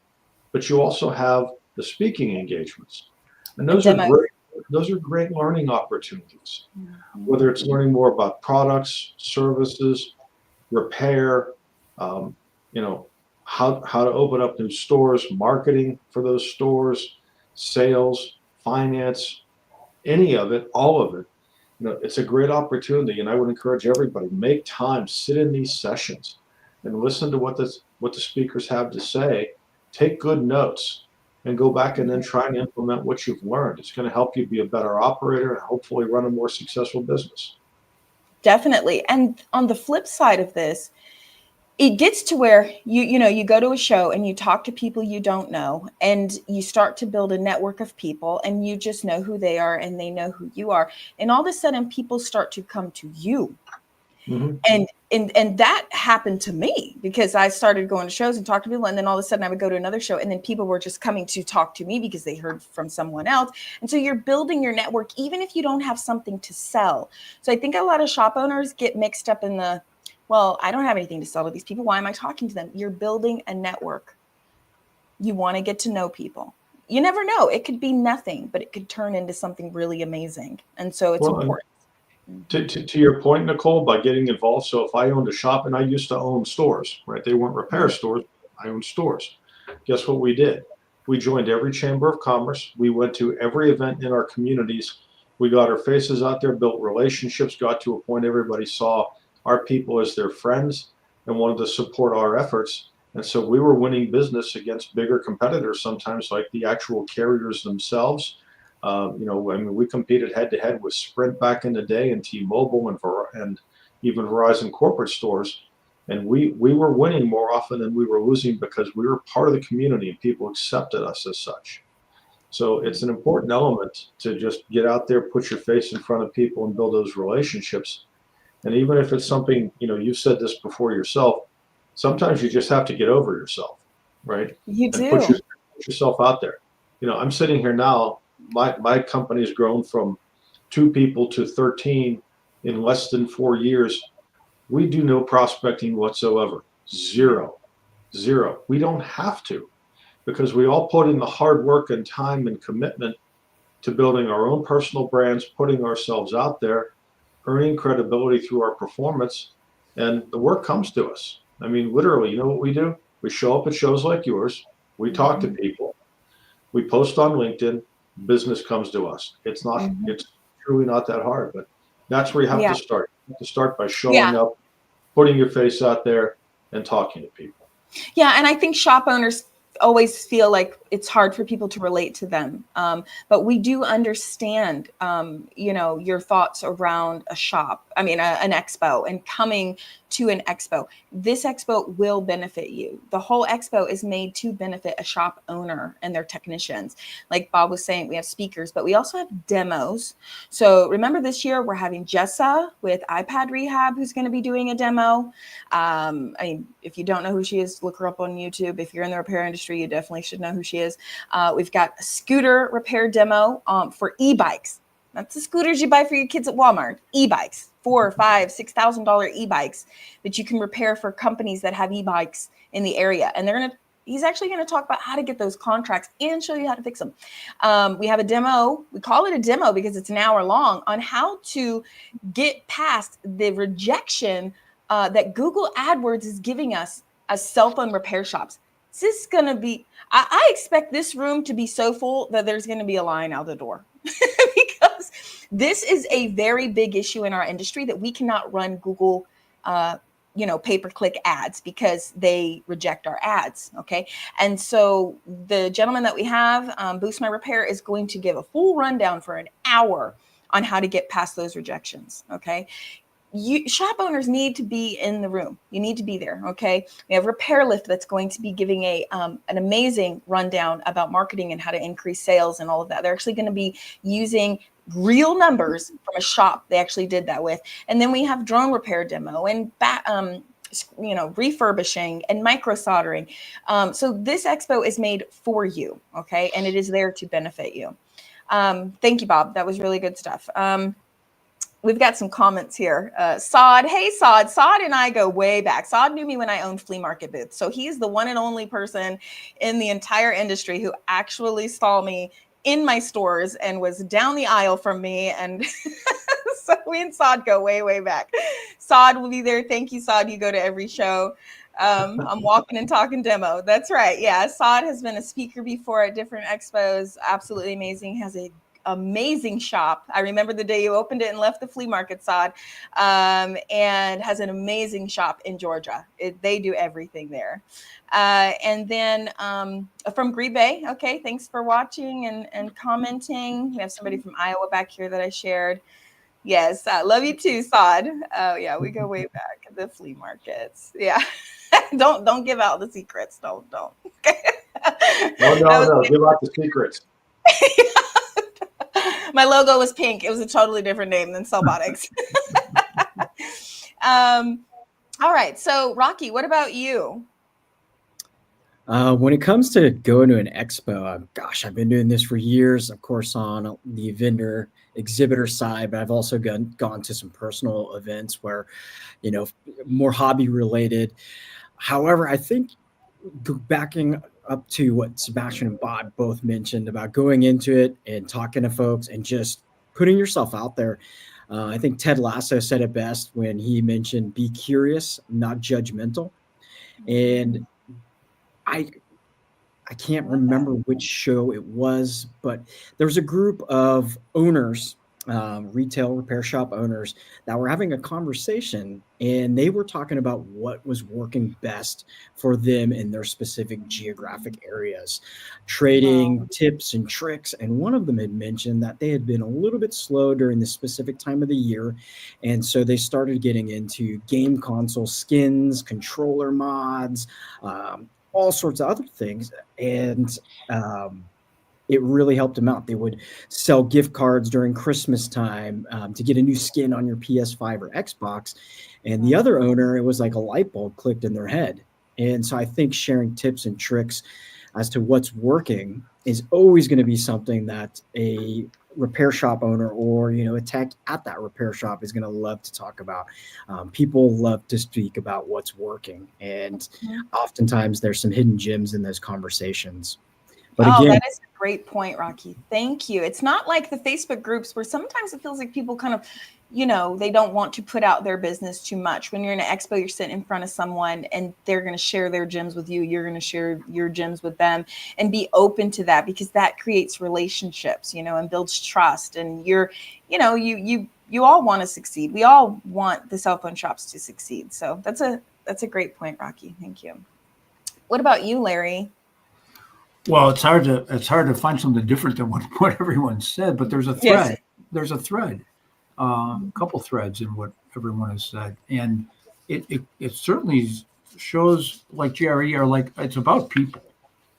but you also have the speaking engagements, and those are great learning opportunities. Whether it's learning more about products, services, repair, how to open up new stores, marketing for those stores, sales, finance, any of it, all of it. It's a great opportunity, and I would encourage everybody, make time, sit in these sessions and listen to what the speakers have to say, take good notes, and go back and then try and implement what you've learned. It's going to help you be a better operator and hopefully run a more successful business. Definitely. And on the flip side of this, it gets to where you go to a show and you talk to people you don't know, and you start to build a network of people, and you just know who they are and they know who you are. And all of a sudden people start to come to you. Mm-hmm. And that happened to me, because I started going to shows and talk to people, and then all of a sudden I would go to another show, and then people were just coming to talk to me because they heard from someone else. And so you're building your network, even if you don't have something to sell. So I think a lot of shop owners get mixed up in well, I don't have anything to sell to these people. Why am I talking to them? You're building a network. You want to get to know people. You never know. It could be nothing, but it could turn into something really amazing. And so it's important. To your point, Nicole, by getting involved. So if I owned a shop, and I used to own stores, right? They weren't repair stores. I owned stores. Guess what we did? We joined every chamber of commerce. We went to every event in our communities. We got our faces out there, built relationships, got to a point everybody saw our people as their friends and wanted to support our efforts. And so we were winning business against bigger competitors, sometimes like the actual carriers themselves. We competed head to head with Sprint back in the day, and T-Mobile, and even Verizon corporate stores. And we were winning more often than we were losing, because we were part of the community and people accepted us as such. So it's an important element to just get out there, put your face in front of people and build those relationships. And even if it's something, you've said this before yourself, sometimes you just have to get over yourself, right? You do. And put yourself out there. I'm sitting here now, my company has grown from 2 people to 13 in less than 4 years. We do no prospecting whatsoever. Zero. We don't have to, because we all put in the hard work and time and commitment to building our own personal brands, putting ourselves out there, earning credibility through our performance, and the work comes to us. I mean, literally, you know what we do? We show up at shows like yours. We talk to people. We post on LinkedIn. Business comes to us. It's truly not that hard, but that's where you have to start. You have to start by showing up, putting your face out there, and talking to people. Yeah, and I think shop owners always feel like it's hard for people to relate to them. But we do understand, your thoughts around an expo and coming to an expo. This expo will benefit you. The whole expo is made to benefit a shop owner and their technicians. Like Bob was saying, we have speakers, but we also have demos. So remember, this year we're having Jessa with iPad Rehab, who's going to be doing a demo. If you don't know who she is, look her up on YouTube. If you're in the repair industry, you definitely should know who she is. We've got a scooter repair demo for e-bikes. That's the scooters you buy for your kids at Walmart. E-bikes, $4,000, $5,000, $6,000 e-bikes that you can repair for companies that have e-bikes in the area. And he's actually going to talk about how to get those contracts and show you how to fix them. We have a demo. We call it a demo because it's an hour long, on how to get past the rejection that Google AdWords is giving us as cell phone repair shops. This is going to be, I expect this room to be so full that there's going to be a line out the door because this is a very big issue in our industry, that we cannot run Google, pay-per-click ads because they reject our ads. Okay. And so the gentleman that we have, Boost My Repair, is going to give a full rundown for an hour on how to get past those rejections. Okay. Shop owners need to be in the room. You need to be there. Okay. We have Repair Lift that's going to be giving an amazing rundown about marketing and how to increase sales and all of that. They're actually going to be using real numbers from a shop they actually did that with. And then we have drone repair demo and refurbishing and micro soldering. So this expo is made for you. Okay. And it is there to benefit you. Thank you, Bob. That was really good stuff. We've got some comments here. Sod, hey Sod. Sod and I go way back. Sod knew me when I owned flea market booths. So he's the one and only person in the entire industry who actually saw me in my stores and was down the aisle from me. And so we and Sod go way, way back. Sod will be there. Thank you, Sod. You go to every show. I'm walking and talking demo. That's right. Yeah. Sod has been a speaker before at different expos. Absolutely amazing. Has a amazing shop. I remember the day you opened it and left the flea market, Sod, and has an amazing shop in Georgia. They do everything there. And then from Green Bay, okay, thanks for watching and commenting. We have somebody from Iowa back here that I shared. Yes, love you too, Sod. Oh yeah, we go way back at the flea markets. Yeah, don't give out the secrets. Don't. No, give out the secrets. My logo was pink. It was a totally different name than Cellbotics. All right. So, Rocky, what about you? When it comes to going to an expo, I've been doing this for years, of course, on the vendor exhibitor side, but I've also gone to some personal events where, more hobby related. However, I think backing up to what Sebastien and Bob both mentioned about going into it and talking to folks and just putting yourself out there. I think Ted Lasso said it best when he mentioned, be curious, not judgmental. And I can't remember which show it was, but there was a group of owners, retail repair shop owners, that were having a conversation, and they were talking about what was working best for them in their specific geographic areas, trading tips and tricks. And one of them had mentioned that they had been a little bit slow during this specific time of the year. And so they started getting into game console skins, controller mods, all sorts of other things. And it really helped them out. They would sell gift cards during Christmas time to get a new skin on your PS5 or Xbox. And the other owner, it was like a light bulb clicked in their head. And so I think sharing tips and tricks as to what's working is always going to be something that a repair shop owner or, a tech at that repair shop is going to love to talk about. People love to speak about what's working. And oftentimes there's some hidden gems in those conversations. But again, that is a great point, Rocky. Thank you. It's not like the Facebook groups where sometimes it feels like people kind of, they don't want to put out their business too much. When you're in an expo, you're sitting in front of someone and they're going to share their gems with you. You're going to share your gems with them, and be open to that, because that creates relationships, and builds trust. And you all want to succeed. We all want the cell phone shops to succeed. So that's a great point, Rocky. Thank you. What about you, Larry? Well, it's hard to find something different than what everyone said, but there's a thread. Yes. There's a thread, a couple threads in what everyone has said, and it certainly shows like GRE are like it's about people.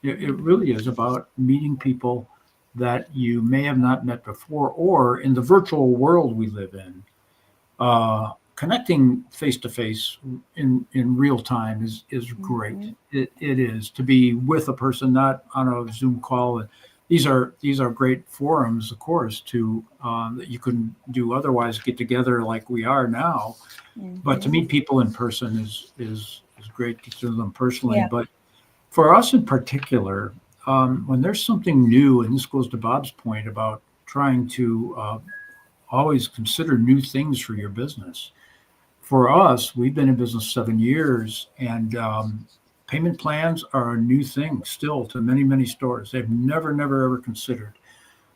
It really is about meeting people that you may have not met before, or in the virtual world we live in, connecting face to face in real time is great. Mm-hmm. It is to be with a person, not on a Zoom call. These are great forums, of course, to that you couldn't do otherwise. Get together like we are now, but to meet people in person is great to do them personally. Yeah. But for us in particular, when there's something new, and this goes to Bob's point about trying to always consider new things for your business. For us, we've been in business 7 years, and payment plans are a new thing still to many, many stores. They've never, ever considered.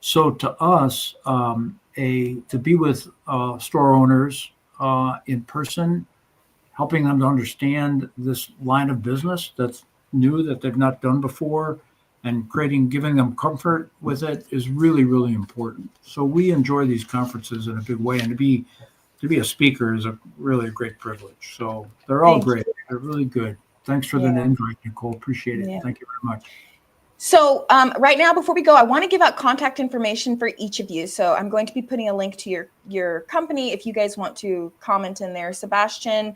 So to us, to be with store owners in person, helping them to understand this line of business that's new that they've not done before, and giving them comfort with it is really, really important. So we enjoy these conferences in a big way, and to be a speaker is really a great privilege. So they're all great. They're really good. Thanks for the invite, Nicole. Appreciate it. Thank you very much. So right now, before we go, I want to give out contact information for each of you. So I'm going to be putting a link to your company if you guys want to comment in there. Sebastien,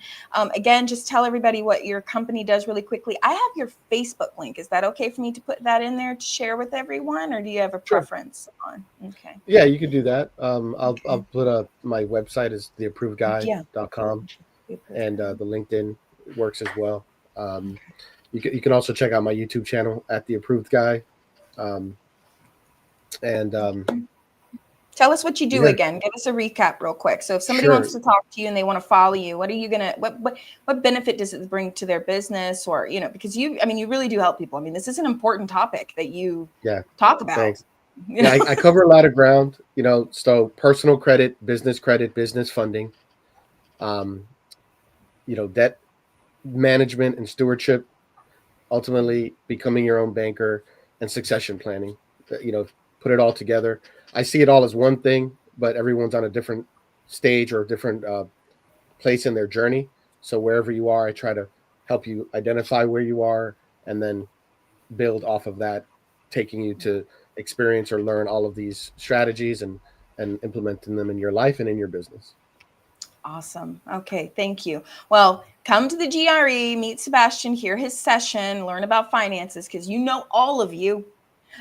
again, just tell everybody what your company does really quickly. I have your Facebook link. Is that okay for me to put that in there to share with everyone, or do you have a preference on? Okay. Yeah, you can do that. I'll put my website is theapprovedguy.com, and the LinkedIn works as well. You can also check out my YouTube channel at The Approved Guy. Tell us what you do again. Give us a recap real quick. So if somebody wants to talk to you and they want to follow you, what benefit does it bring to their business? Or, because you really do help people. I mean, this is an important topic that you talk about. Thanks. Yeah, I cover a lot of ground, so personal credit, business funding, debt management and stewardship, ultimately becoming your own banker, and succession planning. Put it all together. I see it all as one thing, but everyone's on a different stage or different place in their journey. So wherever you are, I try to help you identify where you are and then build off of that, taking you to experience or learn all of these strategies and implementing them in your life and in your business. Awesome. Okay. Thank you. Well, come to the GRE, meet Sebastien, hear his session, learn about finances, because all of you,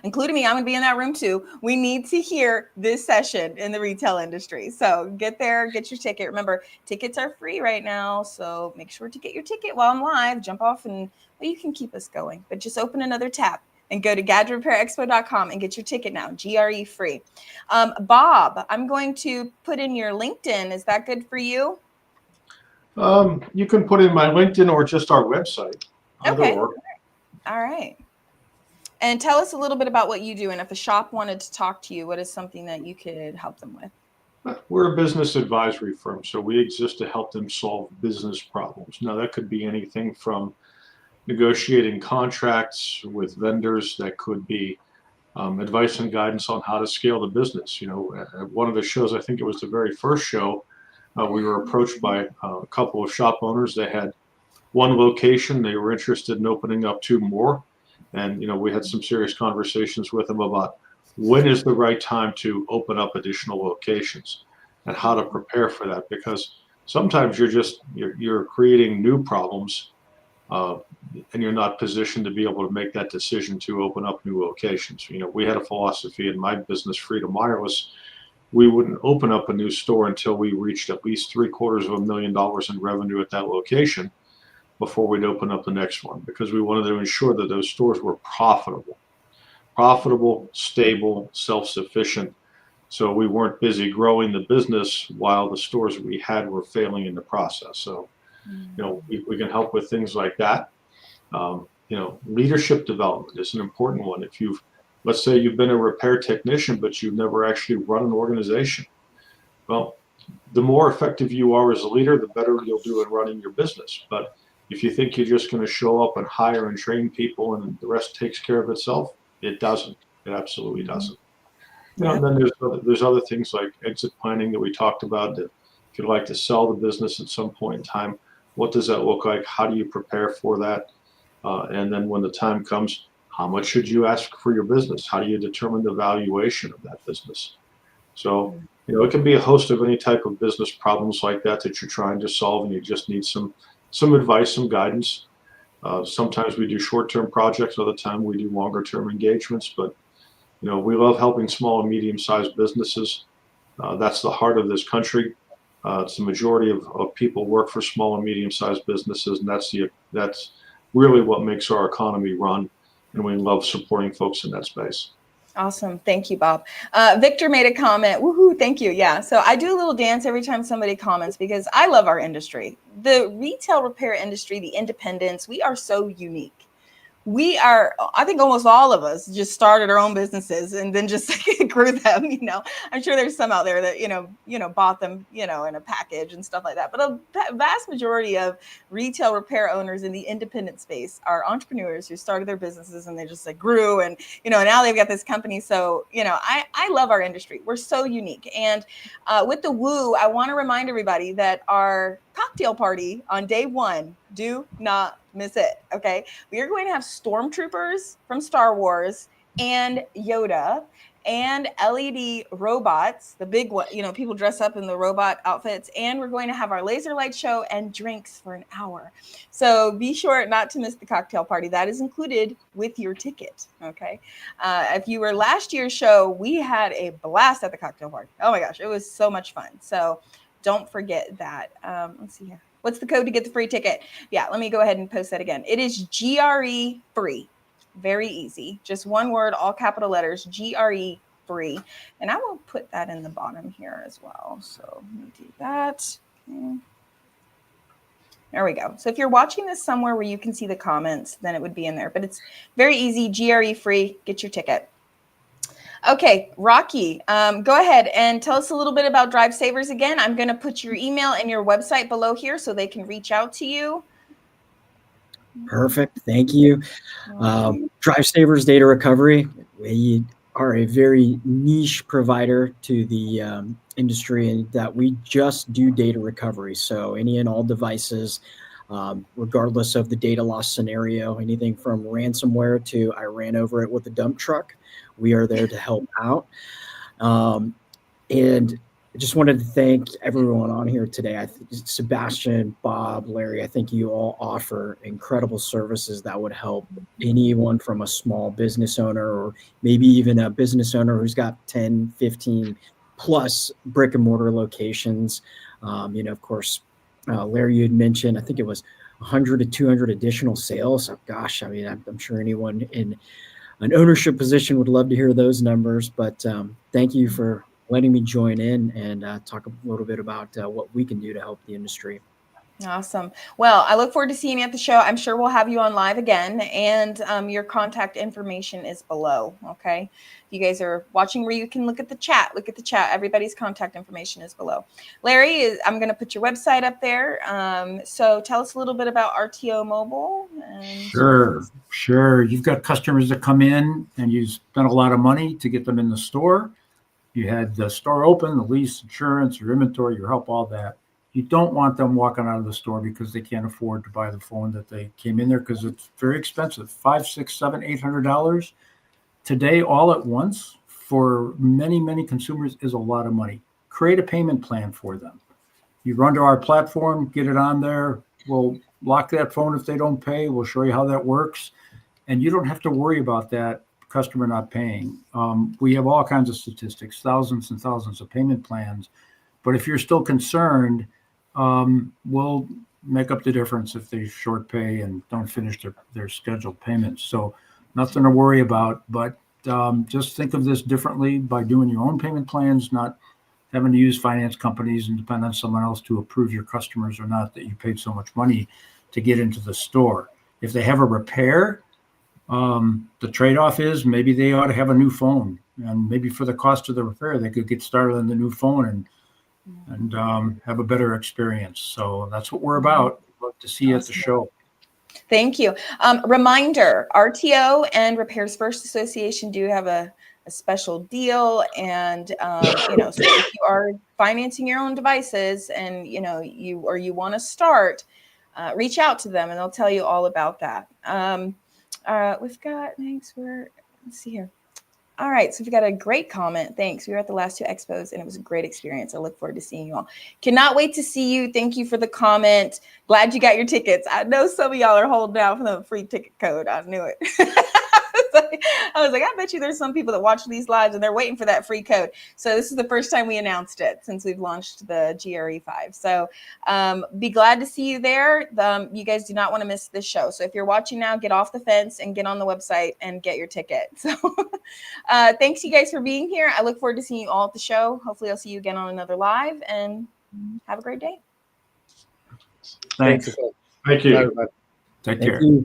including me, I'm going to be in that room too. We need to hear this session in the retail industry. So get there, get your ticket. Remember, tickets are free right now. So make sure to get your ticket while I'm live. Jump off and you can keep us going, but just open another tab and go to gadgetrepairexpo.com and get your ticket now, GRE free. Bob, I'm going to put in your LinkedIn. Is that good for you? You can put in my LinkedIn or just our website. Okay. All right. And tell us a little bit about what you do. And if a shop wanted to talk to you, what is something that you could help them with? We're a business advisory firm, so we exist to help them solve business problems. Now, that could be anything from negotiating contracts with vendors, that could be advice and guidance on how to scale the business. At one of the shows, I think it was the very first show, we were approached by a couple of shop owners. They had one location. They were interested in opening up 2 more. And, we had some serious conversations with them about when is the right time to open up additional locations and how to prepare for that. Because sometimes you're creating new problems and you're not positioned to be able to make that decision to open up new locations. We had a philosophy in my business, Freedom Wireless. We wouldn't open up a new store until we reached at least $750,000 in revenue at that location before we'd open up the next one, because we wanted to ensure that those stores were profitable, stable, self-sufficient. So we weren't busy growing the business while the stores we had were failing in the process. So, we can help with things like that. Leadership development is an important one. If let's say you've been a repair technician, but you've never actually run an organization. Well, the more effective you are as a leader, the better you'll do in running your business. But if you think you're just going to show up and hire and train people and the rest takes care of itself, It doesn't. It absolutely doesn't. Yeah. And then there's other things like exit planning that we talked about. That if you'd like to sell the business at some point in time, what does that look like? How do you prepare for that? And then when the time comes, how much should you ask for your business? How do you determine the valuation of that business? So, it can be a host of any type of business problems like that you're trying to solve, and you just need some advice, some guidance. Sometimes we do short-term projects, other time we do longer-term engagements, but we love helping small and medium-sized businesses. That's the heart of this country. It's the majority of people work for small and medium-sized businesses, and that's really what makes our economy run. And we love supporting folks in that space. Awesome. Thank you, Bob. Victor made a comment. Woohoo. Thank you. Yeah. So I do a little dance every time somebody comments because I love our industry. The retail repair industry, the independents, we are so unique. We are, I think almost all of us just started our own businesses and then just grew them, I'm sure there's some out there that, bought them, in a package and stuff like that. But a vast majority of retail repair owners in the independent space are entrepreneurs who started their businesses and they just grew and, now they've got this company. So, I love our industry. We're so unique. And with the Woo, I want to remind everybody that our cocktail party on day 1, do not miss it. Okay. We are going to have stormtroopers from Star Wars and Yoda and LED robots, the big one, people dress up in the robot outfits, and we're going to have our laser light show and drinks for an hour. So be sure not to miss the cocktail party. That is included with your ticket. Okay. If you were last year's show, we had a blast at the cocktail party. Oh my gosh. It was so much fun. So don't forget that. Let's see here. What's the code to get the free ticket? Yeah, let me go ahead and post that again. It is GRE free. Very easy. Just one word, all capital letters, GRE free. And I will put that in the bottom here as well. So let me do that. Okay. There we go. So if you're watching this somewhere where you can see the comments, then it would be in there. But it's very easy, GRE free. Get your ticket. Okay, Rocky, go ahead and tell us a little bit about DriveSavers again. I'm going to put your email and your website below here so they can reach out to you. Perfect. Thank you. DriveSavers Data Recovery. We are a very niche provider to the industry in that we just do data recovery. So any and all devices, regardless of the data loss scenario, anything from ransomware to I ran over it with a dump truck, we are there to help out. And I just wanted to thank everyone on here today. Sebastien, Bob, Larry, I think you all offer incredible services that would help anyone from a small business owner or maybe even a business owner who's got 10, 15 plus brick and mortar locations. Of course, Larry, you had mentioned, I think it was 100 to 200 additional sales. So, gosh, I'm sure anyone in an ownership position would love to hear those numbers, but thank you for letting me join in and talk a little bit about what we can do to help the industry. Awesome. Well, I look forward to seeing you at the show. I'm sure we'll have you on live again, and your contact information is below. Okay. You guys are watching where you can look at the chat. Everybody's contact information is below. Larry, I'm going to put your website up there. So tell us a little bit about RTO Mobile. Sure. You've got customers that come in and you spent a lot of money to get them in the store. You had the store open, the lease, insurance, your inventory, your help, all that. You don't want them walking out of the store because they can't afford to buy the phone that they came in there because it's very expensive, $500, $600, $700, $800 today all at once for many, many consumers is a lot of money. Create a payment plan for them. You run to our platform, get it on there. We'll lock that phone if they don't pay. We'll show you how that works. And you don't have to worry about that customer not paying. We have all kinds of statistics, thousands and thousands of payment plans. But if you're still concerned, we'll make up the difference if they short pay and don't finish their scheduled payments. So nothing to worry about, but just think of this differently by doing your own payment plans, not having to use finance companies and depend on someone else to approve your customers or not that you paid so much money to get into the store. If they have a repair, the trade-off is maybe they ought to have a new phone, and maybe for the cost of the repair, they could get started on the new phone and have a better experience. So that's what we're about. Love to see you at the show. Thank you. Reminder, RTO and Repairs First Association do have a special deal. And, you know, so if you are financing your own devices and, you know, you want to start, reach out to them and they'll tell you all about that. We've got, thanks, let's see here. All right, so we've got a great comment. Thanks. We were at the last 2 expos and it was a great experience. I look forward to seeing you all. Cannot wait to see you. Thank you for the comment. Glad you got your tickets. I know some of y'all are holding out for the free ticket code. I knew it. I was like, I bet you there's some people that watch these lives and they're waiting for that free code. So this is the first time we announced it since we've launched the GRE5. So be glad to see you there. You guys do not want to miss this show. So if you're watching now, get off the fence and get on the website and get your ticket. So thanks you guys for being here. I look forward to seeing you all at the show. Hopefully I'll see you again on another live and have a great day. Thanks. Thank you. Bye, everybody. Take Thank care. you.